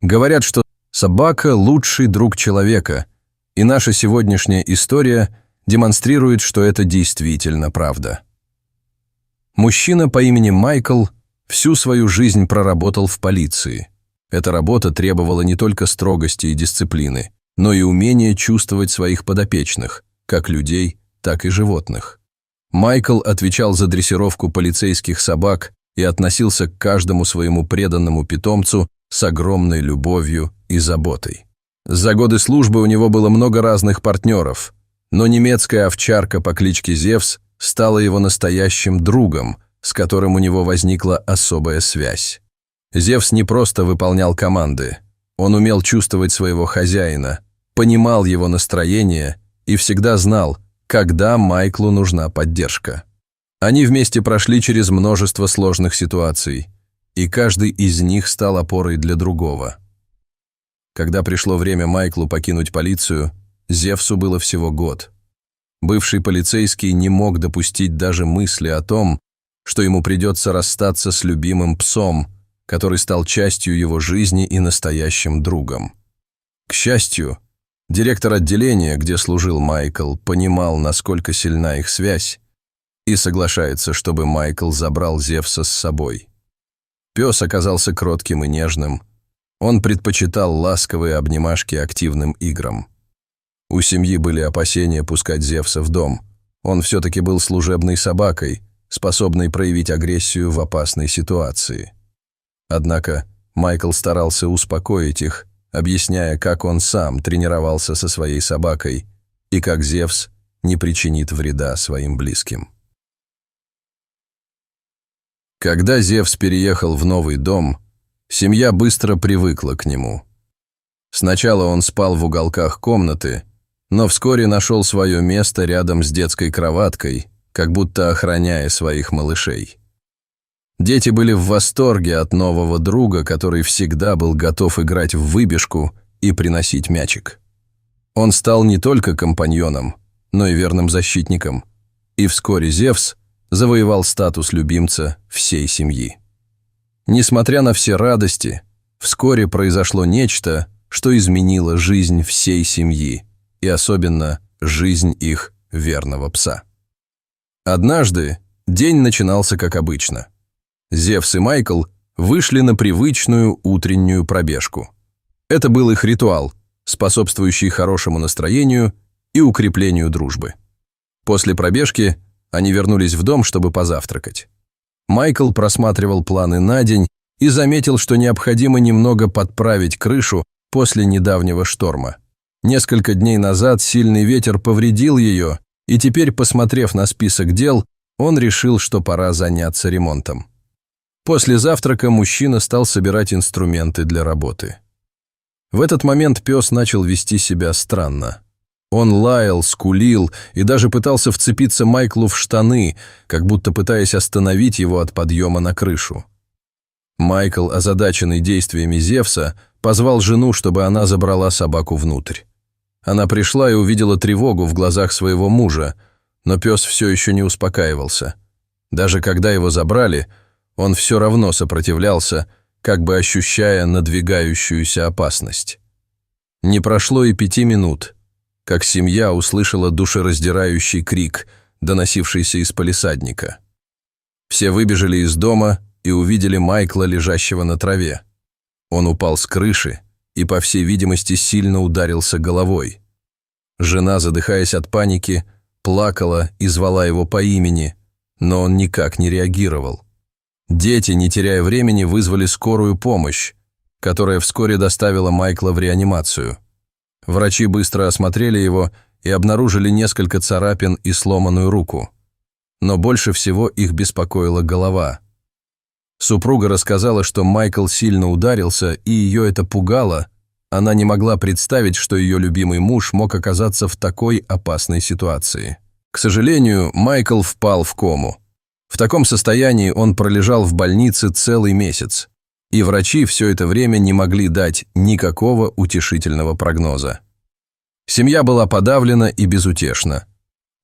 Говорят, что собака – лучший друг человека, и наша сегодняшняя история демонстрирует, что это действительно правда. Мужчина по имени Майкл всю свою жизнь проработал в полиции. Эта работа требовала не только строгости и дисциплины, но и умения чувствовать своих подопечных, как людей, так и животных. Майкл отвечал за дрессировку полицейских собак и относился к каждому своему преданному питомцу с огромной любовью и заботой. За годы службы у него было много разных партнеров, но немецкая овчарка по кличке Зевс стала его настоящим другом, с которым у него возникла особая связь. Зевс не просто выполнял команды, он умел чувствовать своего хозяина, понимал его настроение и всегда знал, когда Майклу нужна поддержка. Они вместе прошли через множество сложных ситуаций, и каждый из них стал опорой для другого. Когда пришло время Майклу покинуть полицию, Зевсу было всего год. Бывший полицейский не мог допустить даже мысли о том, что ему придется расстаться с любимым псом, который стал частью его жизни и настоящим другом. К счастью, директор отделения, где служил Майкл, понимал, насколько сильна их связь, и соглашается, чтобы Майкл забрал Зевса с собой. Пес оказался кротким и нежным. Он предпочитал ласковые обнимашки активным играм. У семьи были опасения пускать Зевса в дом. Он все-таки был служебной собакой, способной проявить агрессию в опасной ситуации. Однако Майкл старался успокоить их, объясняя, как он сам тренировался со своей собакой и как Зевс не причинит вреда своим близким. Когда Зевс переехал в новый дом, семья быстро привыкла к нему. Сначала он спал в уголках комнаты, но вскоре нашел свое место рядом с детской кроваткой, как будто охраняя своих малышей. Дети были в восторге от нового друга, который всегда был готов играть в выбежку и приносить мячик. Он стал не только компаньоном, но и верным защитником, и вскоре Зевс завоевал статус любимца всей семьи. Несмотря на все радости, вскоре произошло нечто, что изменило жизнь всей семьи, и особенно жизнь их верного пса. Однажды день начинался как обычно. Зевс и Майкл вышли на привычную утреннюю пробежку. Это был их ритуал, способствующий хорошему настроению и укреплению дружбы. После пробежки они вернулись в дом, чтобы позавтракать. Майкл просматривал планы на день и заметил, что необходимо немного подправить крышу после недавнего шторма. Несколько дней назад сильный ветер повредил ее, и теперь, посмотрев на список дел, он решил, что пора заняться ремонтом. После завтрака мужчина стал собирать инструменты для работы. В этот момент пес начал вести себя странно. Он лаял, скулил и даже пытался вцепиться Майклу в штаны, как будто пытаясь остановить его от подъема на крышу. Майкл, озадаченный действиями Зевса, позвал жену, чтобы она забрала собаку внутрь. Она пришла и увидела тревогу в глазах своего мужа, но пес все еще не успокаивался. Даже когда его забрали, он все равно сопротивлялся, как бы ощущая надвигающуюся опасность. Не прошло и 5 минут, как семья услышала душераздирающий крик, доносившийся из палисадника. Все выбежали из дома и увидели Майкла, лежащего на траве. Он упал с крыши и, по всей видимости, сильно ударился головой. Жена, задыхаясь от паники, плакала и звала его по имени, но он никак не реагировал. Дети, не теряя времени, вызвали скорую помощь, которая вскоре доставила Майкла в реанимацию. Врачи быстро осмотрели его и обнаружили несколько царапин и сломанную руку. Но больше всего их беспокоила голова. Супруга рассказала, что Майкл сильно ударился, и ее это пугало. Она не могла представить, что ее любимый муж мог оказаться в такой опасной ситуации. К сожалению, Майкл впал в кому. В таком состоянии он пролежал в больнице целый месяц, и врачи все это время не могли дать никакого утешительного прогноза. Семья была подавлена и безутешна,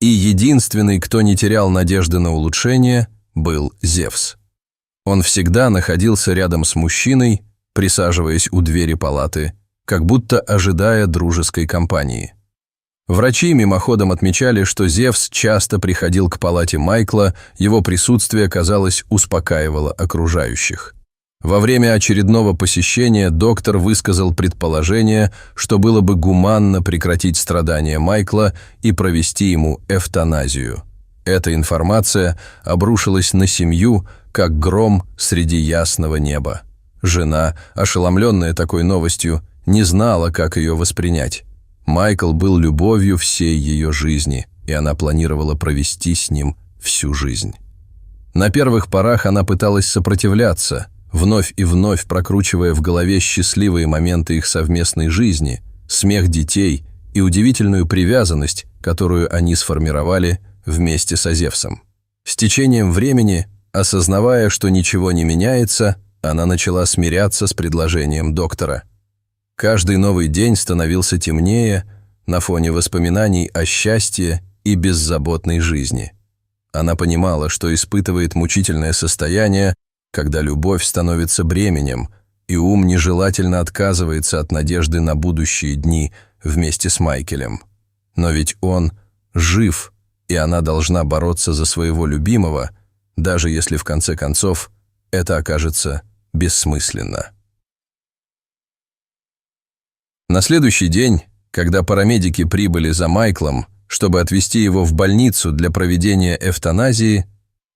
и единственный, кто не терял надежды на улучшение, был Зевс. Он всегда находился рядом с мужчиной присаживаясь у двери палаты, как будто ожидая дружеской компании. Врачи мимоходом отмечали, что Зевс часто приходил к палате Майкла, его присутствие, казалось, успокаивало окружающих. Во время очередного посещения доктор высказал предположение, что было бы гуманно прекратить страдания Майкла и провести ему эвтаназию. Эта информация обрушилась на семью, как гром среди ясного неба. Жена, ошеломленная такой новостью, не знала, как ее воспринять. Майкл был любовью всей ее жизни, и она планировала провести с ним всю жизнь. На первых порах она пыталась сопротивляться, вновь и вновь прокручивая в голове счастливые моменты их совместной жизни, смех детей и удивительную привязанность, которую они сформировали вместе со Зевсом. С течением времени, осознавая, что ничего не меняется, она начала смиряться с предложением доктора. Каждый новый день становился темнее на фоне воспоминаний о счастье и беззаботной жизни. Она понимала, что испытывает мучительное состояние, когда любовь становится бременем, и ум нежелательно отказывается от надежды на будущие дни вместе с Майкелем. Но ведь он жив, и она должна бороться за своего любимого, даже если в конце концов это окажется бессмысленно. На следующий день, когда парамедики прибыли за Майклом, чтобы отвезти его в больницу для проведения эвтаназии,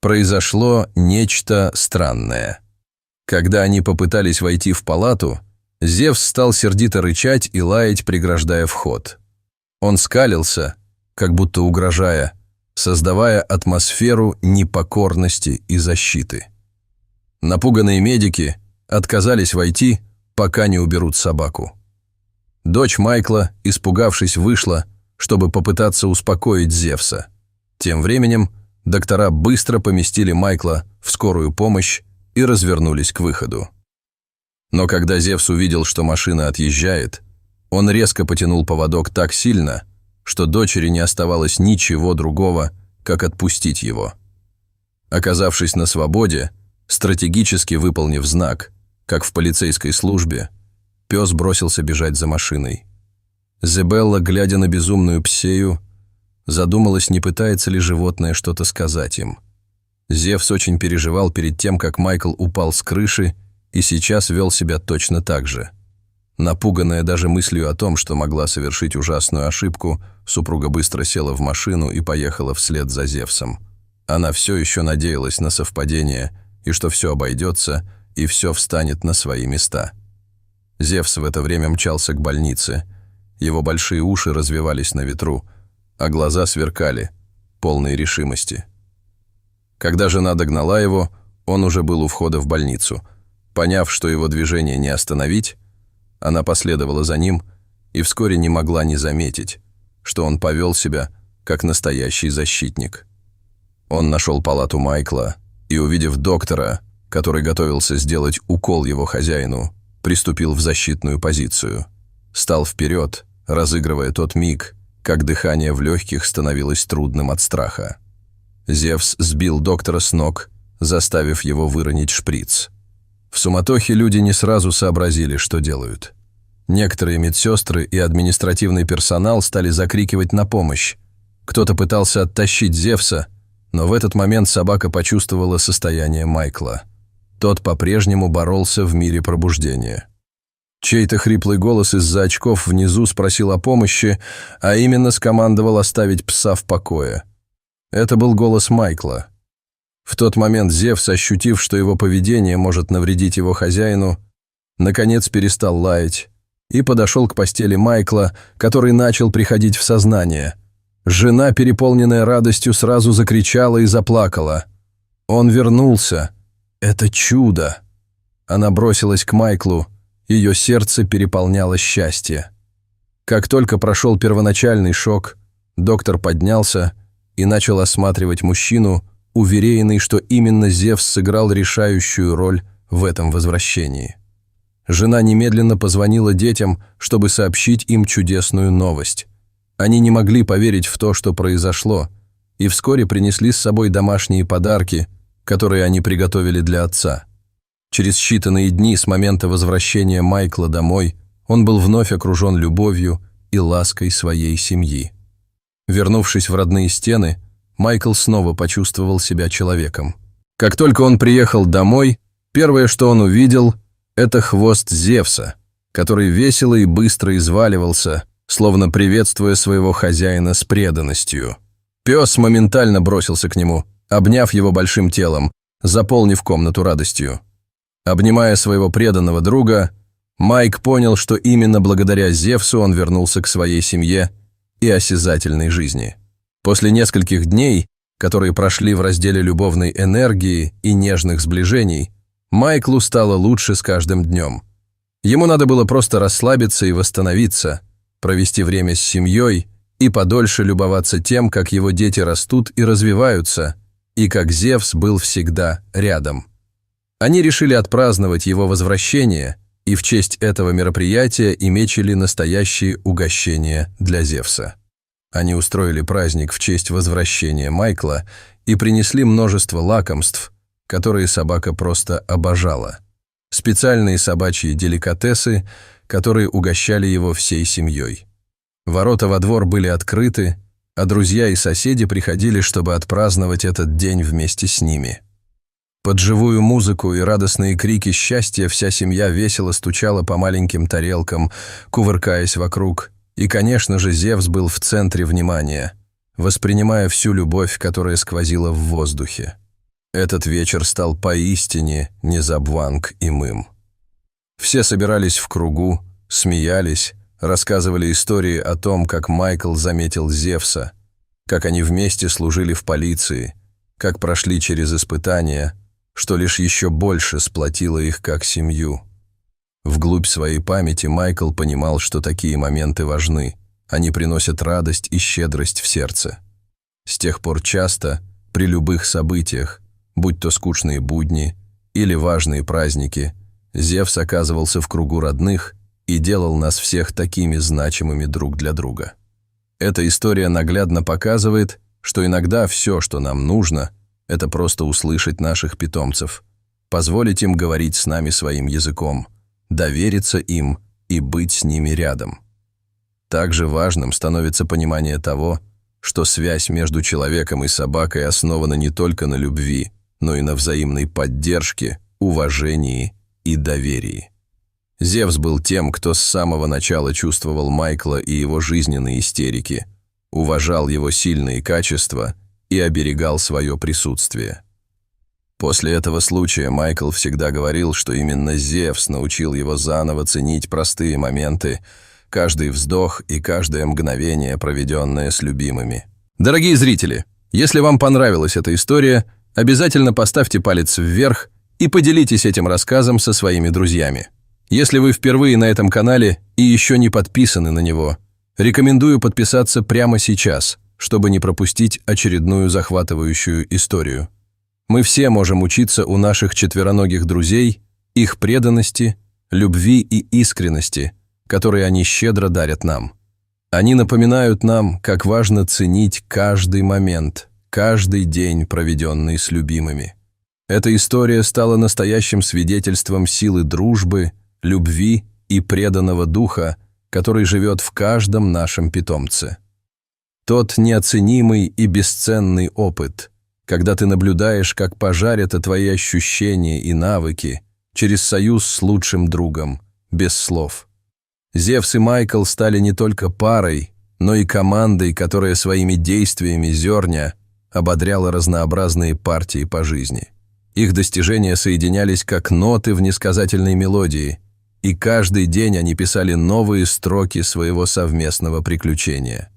произошло нечто странное. Когда они попытались войти в палату, Зевс стал сердито рычать и лаять, преграждая вход. Он скалился, как будто угрожая, создавая атмосферу непокорности и защиты. Напуганные медики отказались войти, пока не уберут собаку. Дочь Майкла, испугавшись, вышла, чтобы попытаться успокоить Зевса. Тем временем доктора быстро поместили Майкла в скорую помощь и развернулись к выходу. Но когда Зевс увидел, что машина отъезжает, он резко потянул поводок так сильно, что дочери не оставалось ничего другого, как отпустить его. Оказавшись на свободе, стратегически выполнив знак, как в полицейской службе, пес бросился бежать за машиной. Зебелла, глядя на безумную Псею, задумалась, не пытается ли животное что-то сказать им. Зевс очень переживал перед тем, как Майкл упал с крыши, и сейчас вел себя точно так же. Напуганная даже мыслью о том, что могла совершить ужасную ошибку, супруга быстро села в машину и поехала вслед за Зевсом. Она все еще надеялась на совпадение, и что все обойдется, и все встанет на свои места. Зевс в это время мчался к больнице. Его большие уши развивались на ветру, а глаза сверкали, полные решимости. Когда жена догнала его, он уже был у входа в больницу. Поняв, что его движение не остановить, она последовала за ним и вскоре не могла не заметить, что он повел себя как настоящий защитник. Он нашел палату Майкла и, увидев доктора, который готовился сделать укол его хозяину, приступил в защитную позицию. Стал вперед, разыгрывая тот миг, как дыхание в легких становилось трудным от страха. Зевс сбил доктора с ног, заставив его выронить шприц. В суматохе люди не сразу сообразили, что делают. Некоторые медсестры и административный персонал стали закрикивать на помощь. Кто-то пытался оттащить Зевса, но в этот момент собака почувствовала состояние Майкла. Тот по-прежнему боролся в мире пробуждения. Чей-то хриплый голос из-за очков внизу спросил о помощи, а именно скомандовал оставить пса в покое. Это был голос Майкла. В тот момент Зевс, ощутив, что его поведение может навредить его хозяину, наконец перестал лаять и подошел к постели Майкла, который начал приходить в сознание. Жена, переполненная радостью, сразу закричала и заплакала. Он вернулся. Это чудо! Она бросилась к Майклу, ее сердце переполняло счастье. Как только прошел первоначальный шок, доктор поднялся и начал осматривать мужчину, уверенный, что именно Зевс сыграл решающую роль в этом возвращении. Жена немедленно позвонила детям, чтобы сообщить им чудесную новость. Они не могли поверить в то, что произошло, и вскоре принесли с собой домашние подарки, которые они приготовили для отца. Через считанные дни с момента возвращения Майкла домой он был вновь окружен любовью и лаской своей семьи. Вернувшись в родные стены, Майкл снова почувствовал себя человеком. Как только он приехал домой, первое, что он увидел, это хвост Зевса, который весело и быстро изваливался, словно приветствуя своего хозяина с преданностью. Пес моментально бросился к нему, обняв его большим телом, заполнив комнату радостью. Обнимая своего преданного друга, Майк понял, что именно благодаря Зевсу он вернулся к своей семье и осязательной жизни. После нескольких дней, которые прошли в разделе любовной энергии и нежных сближений, Майклу стало лучше с каждым днем. Ему надо было просто расслабиться и восстановиться, провести время с семьей и подольше любоваться тем, как его дети растут и развиваются, и как Зевс был всегда рядом. Они решили отпраздновать его возвращение, и в честь этого мероприятия имечили настоящие угощения для Зевса. Они устроили праздник в честь возвращения Майкла и принесли множество лакомств, которые собака просто обожала. Специальные собачьи деликатесы, которые угощали его всей семьей. Ворота во двор были открыты, а друзья и соседи приходили, чтобы отпраздновать этот день вместе с ними. Под живую музыку и радостные крики счастья вся семья весело стучала по маленьким тарелкам, кувыркаясь вокруг, и, конечно же, Зевс был в центре внимания, воспринимая всю любовь, которая сквозила в воздухе. Этот вечер стал поистине незабванг-имым. Все собирались в кругу, смеялись, рассказывали истории о том, как Майкл заметил Зевса, как они вместе служили в полиции, как прошли через испытания, что лишь еще больше сплотило их как семью. Вглубь своей памяти Майкл понимал, что такие моменты важны, они приносят радость и щедрость в сердце. С тех пор часто, при любых событиях, будь то скучные будни или важные праздники, Зевс оказывался в кругу родных и делал нас всех такими значимыми друг для друга. Эта история наглядно показывает, что иногда все, что нам нужно, это просто услышать наших питомцев, позволить им говорить с нами своим языком, довериться им и быть с ними рядом. Также важным становится понимание того, что связь между человеком и собакой основана не только на любви, но и на взаимной поддержке, уважении и доверии. Зевс был тем, кто с самого начала чувствовал Майкла и его жизненные истерики, уважал его сильные качества и оберегал свое присутствие. После этого случая Майкл всегда говорил, что именно Зевс научил его заново ценить простые моменты, каждый вздох и каждое мгновение, проведенное с любимыми. Дорогие зрители, если вам понравилась эта история, обязательно поставьте палец вверх и поделитесь этим рассказом со своими друзьями. Если вы впервые на этом канале и еще не подписаны на него, рекомендую подписаться прямо сейчас, чтобы не пропустить очередную захватывающую историю. Мы все можем учиться у наших четвероногих друзей, их преданности, любви и искренности, которые они щедро дарят нам. Они напоминают нам, как важно ценить каждый момент, каждый день, проведенный с любимыми. Эта история стала настоящим свидетельством силы дружбы, любви и преданного духа, который живет в каждом нашем питомце. Тот неоценимый и бесценный опыт, когда ты наблюдаешь, как пожарят твои ощущения и навыки через союз с лучшим другом, без слов. Зевс и Майкл стали не только парой, но и командой, которая своими действиями зерня ободряла разнообразные партии по жизни. Их достижения соединялись как ноты в несказательной мелодии, и каждый день они писали новые строки своего совместного приключения.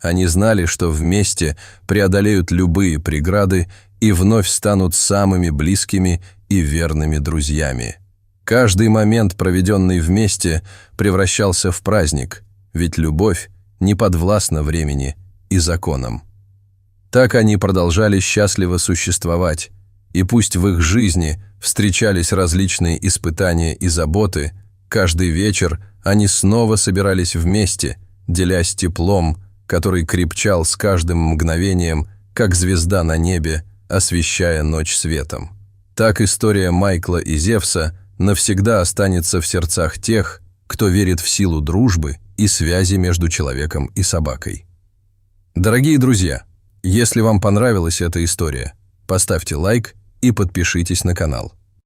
Они знали, что вместе преодолеют любые преграды и вновь станут самыми близкими и верными друзьями. Каждый момент, проведенный вместе, превращался в праздник, ведь любовь не подвластна времени и законам. Так они продолжали счастливо существовать, и пусть в их жизни встречались различные испытания и заботы, каждый вечер они снова собирались вместе, делясь теплом, который крепчал с каждым мгновением, как звезда на небе, освещая ночь светом. Так история Майкла и Зевса навсегда останется в сердцах тех, кто верит в силу дружбы и связи между человеком и собакой. Дорогие друзья, если вам понравилась эта история, поставьте лайк и подпишитесь на канал.